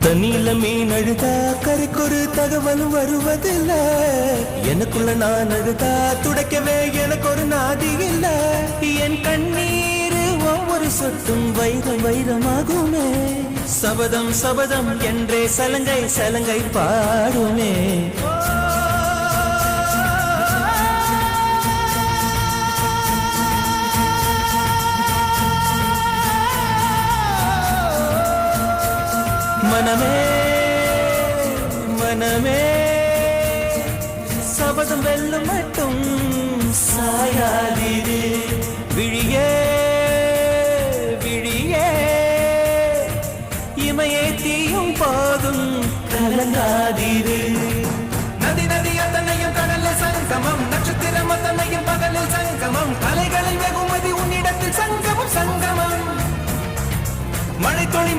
தண்ணியில மீன் அழுதா கரைக்கொரு தகவலும் வருவதில்ல. எனக்குள்ள நான் அழுதா துடைக்கவே எனக்கு ஒரு நாதி இல்ல. என் கண்ணீர் ஒவ்வொரு சொட்டும் வைரம் வைரமாகுமே. சபதம் சபதம் என்றே சலங்கை சலங்கை பாடுமே. மனமே மனமே சபதம் வெல்லும் மட்டும் சாயாதீரே. விழியே விழியே இமையே தீயும் போதும் கலங்காதீரே. நதி நதி அத்தனையும் கடலில் சங்கமம், நட்சத்திரம் அத்தனையும் பகலில் சங்கமம். கலைகளின் வெகுமதி உன்னிடத்தில் சங்கமம் சங்கமம். மழை துளி